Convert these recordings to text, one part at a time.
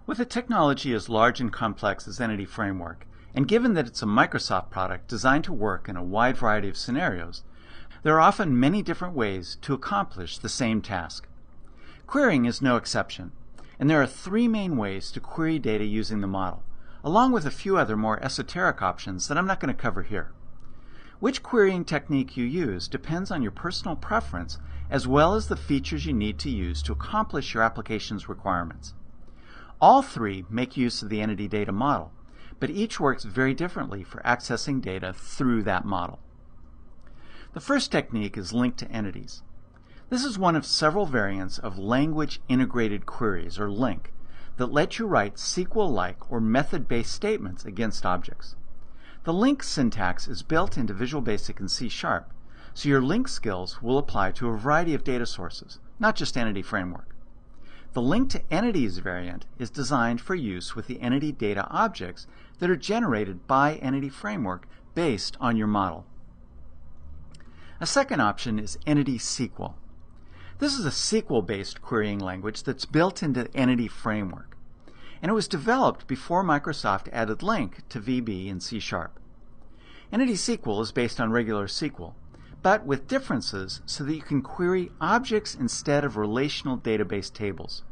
With a technology as large and complex as Entity Framework, and given that it's a Microsoft product designed to work in a wide variety of scenarios, there are often many different ways to accomplish the same task. Querying is no exception, and there are three main ways to query data using the model, along with a few other more esoteric options that I'm not going to cover here. Which querying technique you use depends on your personal preference as well as the features you need to use to accomplish your application's requirements. All three make use of the entity data model, but each works very differently for accessing data through that model. The first technique is link to entities. This is one of several variants of language integrated queries, or LINQ, that let you write SQL-like or method-based statements against objects. The LINQ syntax is built into Visual Basic and C#, so your LINQ skills will apply to a variety of data sources, not just Entity Framework. The link to entities variant is designed for use with the entity data objects that are generated by Entity Framework based on your model. A second option is Entity SQL. This is a SQL-based querying language that's built into Entity Framework, and it was developed before Microsoft added LINQ to VB and C#. Entity SQL is based on regular SQL, but with differences so that you can query objects instead of relational database tables.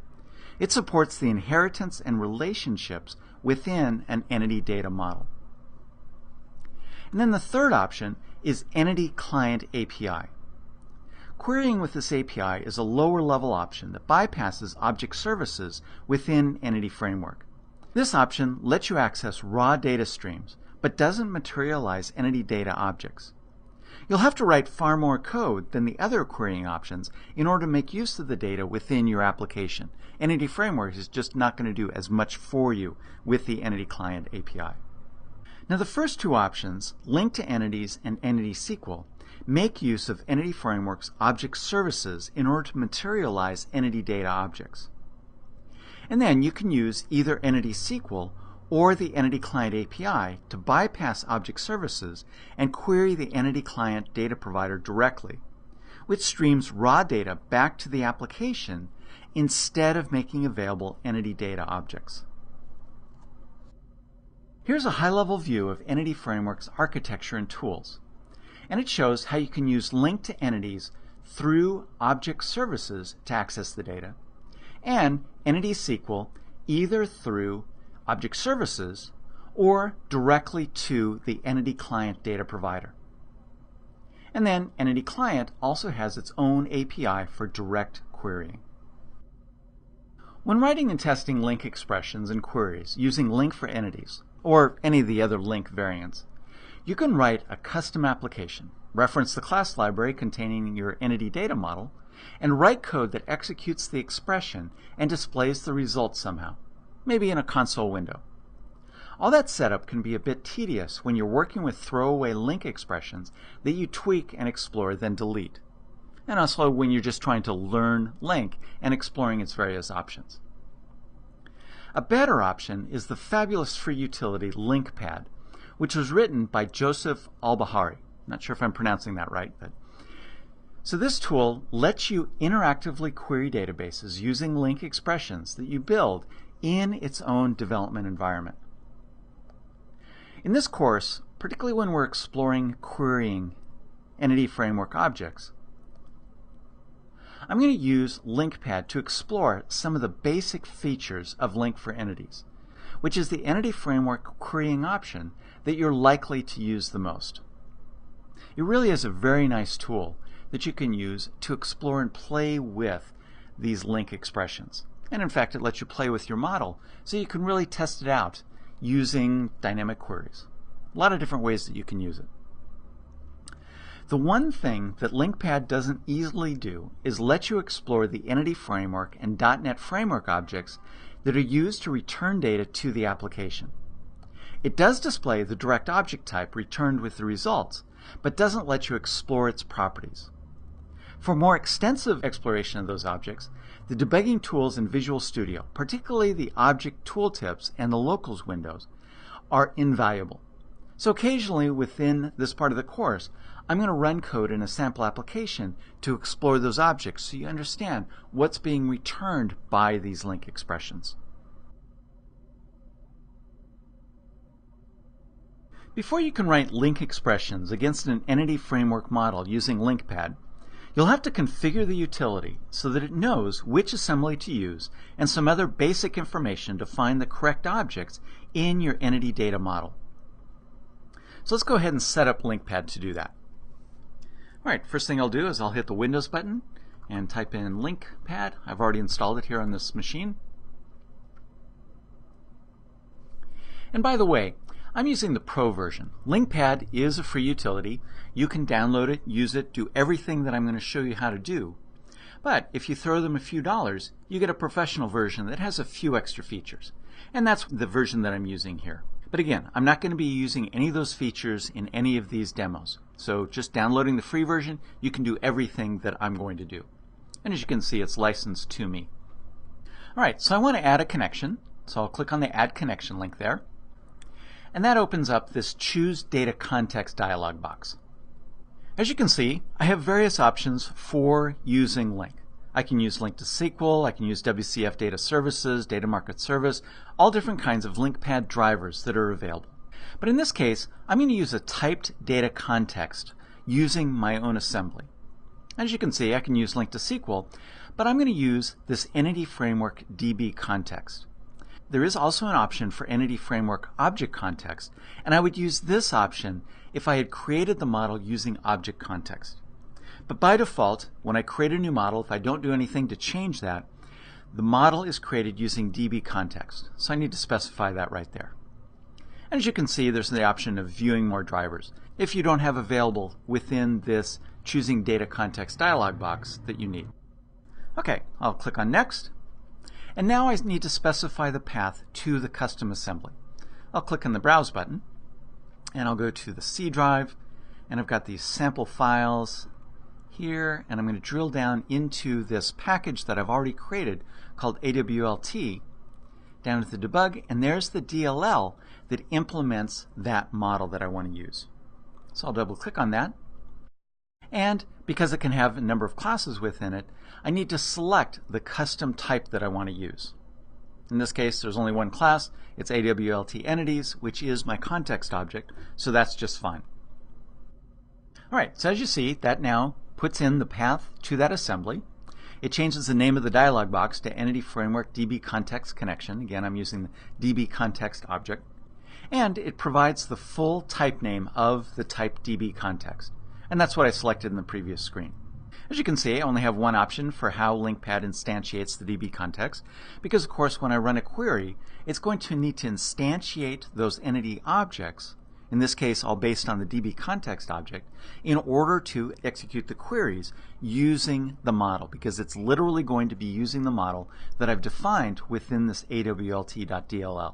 It supports the inheritance and relationships within an entity data model. And then the third option is Entity Client API. Querying with this API is a lower level option that bypasses object services within Entity Framework. This option lets you access raw data streams, but doesn't materialize entity data objects. You'll have to write far more code than the other querying options in order to make use of the data within your application. Entity Framework is just not going to do as much for you with the Entity Client API. Now the first two options, Link to Entities and Entity SQL, make use of Entity Framework's object services in order to materialize entity data objects. And then you can use either Entity SQL or the Entity Client API to bypass object services and query the Entity Client data provider directly, which streams raw data back to the application instead of making available entity data objects. Here's a high-level view of Entity Framework's architecture and tools, and it shows how you can use link to entities through object services to access the data, and Entity SQL either through object services or directly to the Entity Client data provider. And then Entity Client also has its own API for direct querying. When writing and testing LINQ expressions and queries using LINQ for entities, or any of the other LINQ variants, you can write a custom application, reference the class library containing your entity data model, and write code that executes the expression and displays the result somehow, maybe in a console window. All that setup can be a bit tedious when you're working with throwaway LINQ expressions that you tweak and explore then delete, and also when you're just trying to learn LINQ and exploring its various options. A better option is the fabulous free utility LINQPad, which was written by Joseph Albahari. Not sure if I'm pronouncing that right, but so this tool lets you interactively query databases using LINQ expressions that you build in its own development environment. In this course, particularly when we're exploring querying Entity Framework objects, I'm going to use LINQPad to explore some of the basic features of LINQ for Entities, which is the Entity Framework querying option that you're likely to use the most. It really is a very nice tool that you can use to explore and play with these LINQ expressions. And in fact, it lets you play with your model so you can really test it out using dynamic queries. A lot of different ways that you can use it. The one thing that LINQPad doesn't easily do is let you explore the Entity Framework and .NET Framework objects that are used to return data to the application. It does display the direct object type returned with the results, but doesn't let you explore its properties. For more extensive exploration of those objects, the debugging tools in Visual Studio, particularly the Object Tooltips and the Locals windows, are invaluable. So occasionally within this part of the course, I'm going to run code in a sample application to explore those objects so you understand what's being returned by these LINQ expressions. Before you can write link expressions against an entity framework model using LinkPad, you'll have to configure the utility so that it knows which assembly to use and some other basic information to find the correct objects in your entity data model. So let's go ahead and set up LinkPad to do that. Alright, first thing I'll do is I'll hit the Windows button and type in LinkPad. I've already installed it here on this machine. And by the way, I'm using the Pro version. LinkPad is a free utility. You can download it, use it, do everything that I'm going to show you how to do. But if you throw them a few dollars, you get a professional version that has a few extra features. And that's the version that I'm using here. But again, I'm not going to be using any of those features in any of these demos. So just downloading the free version, you can do everything that I'm going to do. And as you can see, it's licensed to me. Alright, so I want to add a connection. So I'll click on the Add Connection link there. And that opens up this Choose Data Context dialog box. As you can see, I have various options for using LINQ. I can use LINQ to SQL, I can use WCF Data Services, Data Market Service, all different kinds of LinkPad drivers that are available. But in this case, I'm going to use a typed data context using my own assembly. As you can see, I can use LINQ to SQL, but I'm going to use this Entity Framework DB context. There is also an option for Entity Framework Object Context, and I would use this option if I had created the model using Object Context. But by default, when I create a new model, if I don't do anything to change that, the model is created using DB context. So I need to specify that right there. And as you can see, there's the option of viewing more drivers if you don't have available within this Choosing Data Context dialog box that you need. Okay, I'll click on Next. And now I need to specify the path to the custom assembly. I'll click on the Browse button, and I'll go to the C drive, and I've got these sample files here, and I'm going to drill down into this package that I've already created called AWLT, down to the debug, and there's the DLL that implements that model that I want to use. So I'll double click on that, and because it can have a number of classes within it, I need to select the custom type that I want to use. In this case, there's only one class. It's AWLT Entities, which is my context object, so that's just fine. Alright, so as you see, that now puts in the path to that assembly. It changes the name of the dialog box to Entity Framework DB Context Connection. Again, I'm using the DB Context object. And it provides the full type name of the type DB context. And that's what I selected in the previous screen. As you can see, I only have one option for how LinkPad instantiates the DB context, because of course when I run a query, it's going to need to instantiate those entity objects, in this case all based on the DB context object, in order to execute the queries using the model, because it's literally going to be using the model that I've defined within this AWLT.dll.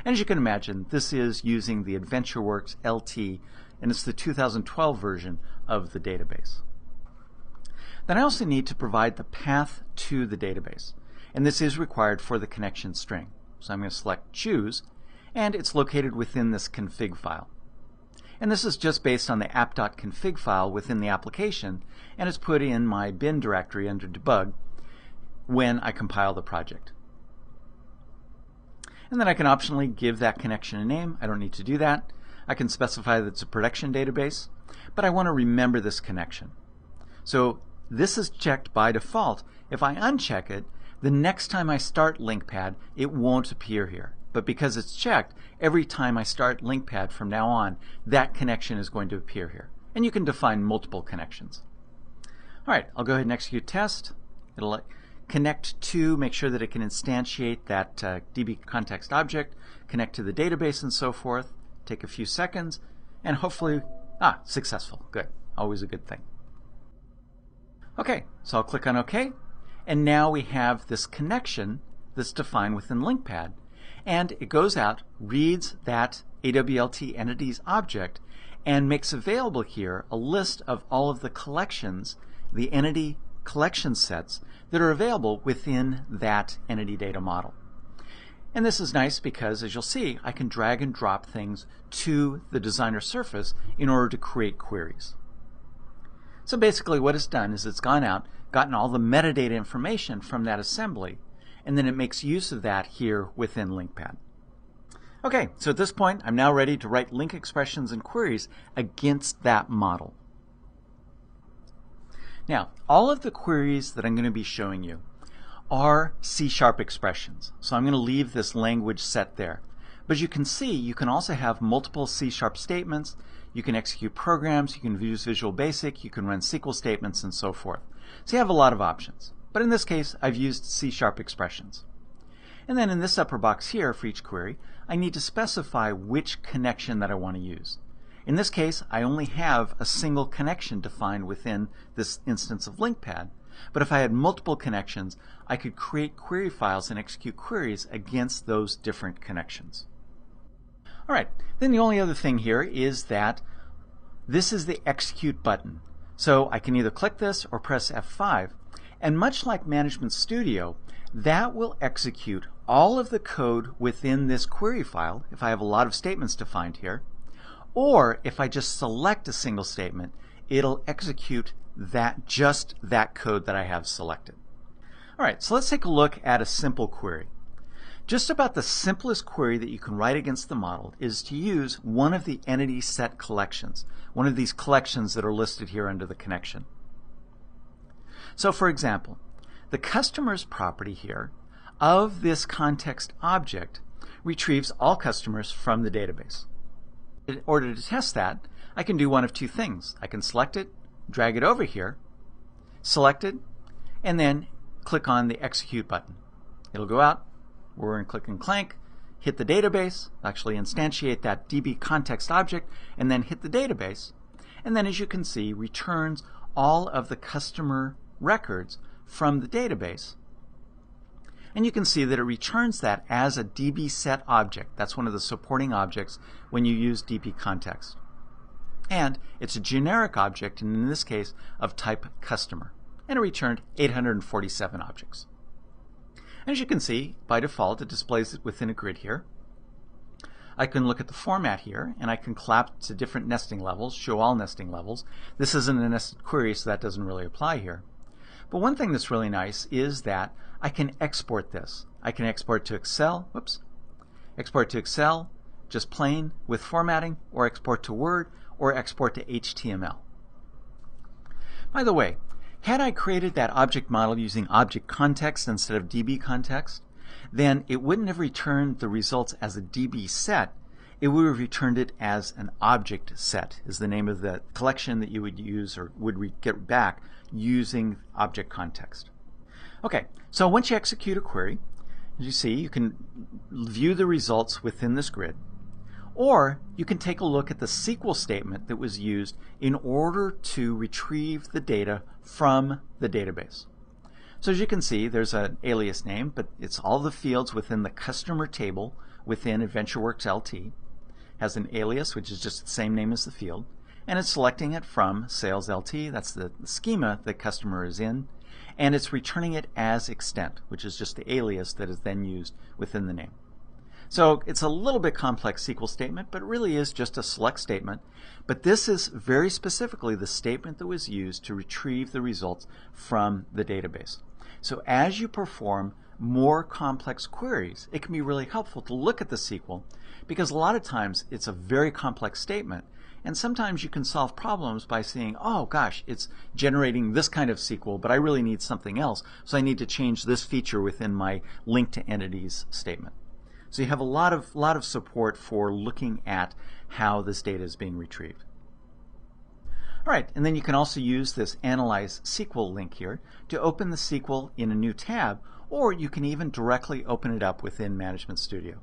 And as you can imagine, this is using the AdventureWorks LT, and it's the 2012 version of the database. Then I also need to provide the path to the database, and this is required for the connection string. So I'm going to select Choose, and it's located within this config file. And this is just based on the app.config file within the application, and it's put in my bin directory under debug when I compile the project. And then I can optionally give that connection a name. I don't need to do that. I can specify that it's a production database, but I want to remember this connection. So this is checked by default. If I uncheck it, the next time I start LinkPad, it won't appear here. But because it's checked, every time I start LinkPad from now on, that connection is going to appear here. And you can define multiple connections. All right, I'll go ahead and execute test. It'll connect to, make sure that it can instantiate that DB context object, connect to the database and so forth. Take a few seconds, and hopefully, successful. Good. Always a good thing. Okay, so I'll click on OK, and now we have this connection that's defined within LinkPad, and it goes out, reads that AWLT entities object, and makes available here a list of all of the collections, the entity collection sets that are available within that entity data model. And this is nice because, as you'll see, I can drag and drop things to the designer surface in order to create queries. So basically what it's done is it's gone out, gotten all the metadata information from that assembly, and then it makes use of that here within LinkPad. Okay, so at this point, I'm now ready to write link expressions and queries against that model. Now, all of the queries that I'm going to be showing you are C# expressions. So I'm going to leave this language set there. But as you can see, you can also have multiple C# statements. You can execute programs, you can use Visual Basic, you can run SQL statements, and so forth. So you have a lot of options. But in this case, I've used C# expressions. And then in this upper box here for each query, I need to specify which connection that I want to use. In this case, I only have a single connection defined within this instance of LinkPad. But if I had multiple connections, I could create query files and execute queries against those different connections. All right, then the only other thing here is that this is the execute button. So I can either click this or press F5. And much like Management Studio, that will execute all of the code within this query file if I have a lot of statements defined here. Or if I just select a single statement, it'll execute just that code that I have selected. All right, so let's take a look at a simple query. Just about the simplest query that you can write against the model is to use one of the entity set collections, one of these collections that are listed here under the connection. So for example, the customer's property here of this context object retrieves all customers from the database. In order to test that, I can do one of two things. I can select it, drag it over here, select it, and then click on the execute button. It'll go out, we're going to click and clank, hit the database, actually instantiate that DB context object, and then hit the database. And then as you can see, returns all of the customer records from the database. And you can see that it returns that as a DB set object. That's one of the supporting objects when you use DB context. And it's a generic object, and in this case, of type customer. And it returned 847 objects. And as you can see, by default, it displays it within a grid here. I can look at the format here, and I can collapse to different nesting levels, show all nesting levels. This isn't a nested query, so that doesn't really apply here. But one thing that's really nice is that I can export this. I can export to Excel, export to Excel, just plain with formatting, or export to Word, or export to HTML. By the way, had I created that object model using object context instead of DB context, then it wouldn't have returned the results as a DB set. It would have returned it as an object set, is the name of the collection that you would use or would get back using object context. Okay, so once you execute a query, as you see, you can view the results within this grid, or you can take a look at the SQL statement that was used in order to retrieve the data from the database. So as you can see, there's an alias name, but it's all the fields within the customer table within AdventureWorks LT. Has an alias, which is just the same name as the field, and it's selecting it from Sales LT, that's the schema the customer is in, and it's returning it as extent, which is just the alias that is then used within the name. So it's a little bit complex SQL statement, but it really is just a select statement. But this is very specifically the statement that was used to retrieve the results from the database. So as you perform more complex queries, it can be really helpful to look at the SQL, because a lot of times it's a very complex statement, and sometimes you can solve problems by saying, oh gosh, it's generating this kind of SQL, but I really need something else, so I need to change this feature within my link to entities statement. So you have a lot of support for looking at how this data is being retrieved. All right, and then you can also use this Analyze SQL link here to open the SQL in a new tab, or you can even directly open it up within Management Studio.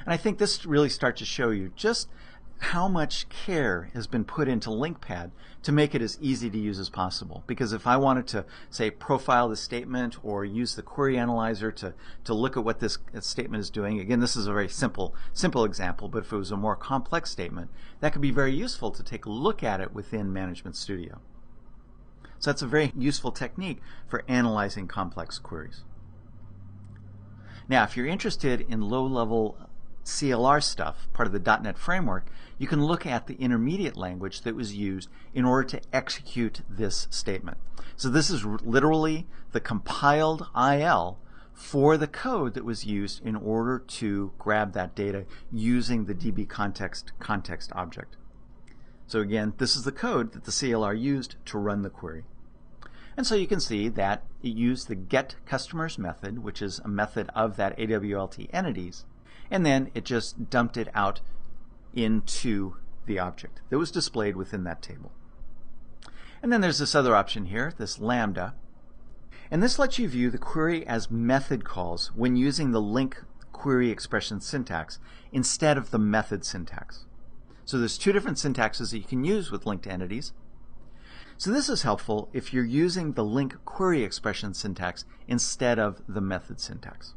And I think this really starts to show you just how much care has been put into LinkPad to make it as easy to use as possible. Because if I wanted to, say, profile the statement or use the query analyzer to look at what this statement is doing, again, this is a very simple example, but if it was a more complex statement, that could be very useful to take a look at it within Management Studio. So that's a very useful technique for analyzing complex queries. Now, if you're interested in low-level CLR stuff, part of the .NET framework, you can look at the intermediate language that was used in order to execute this statement. So this is literally the compiled IL for the code that was used in order to grab that data using the DB context object. So again, this is the code that the CLR used to run the query. And so you can see that it used the getCustomers method, which is a method of that AWLT entities, and then it just dumped it out into the object that was displayed within that table. And then there's this other option here, this lambda, and this lets you view the query as method calls when using the link query expression syntax instead of the method syntax. So there's two different syntaxes that you can use with linked entities. So this is helpful if you're using the link query expression syntax instead of the method syntax.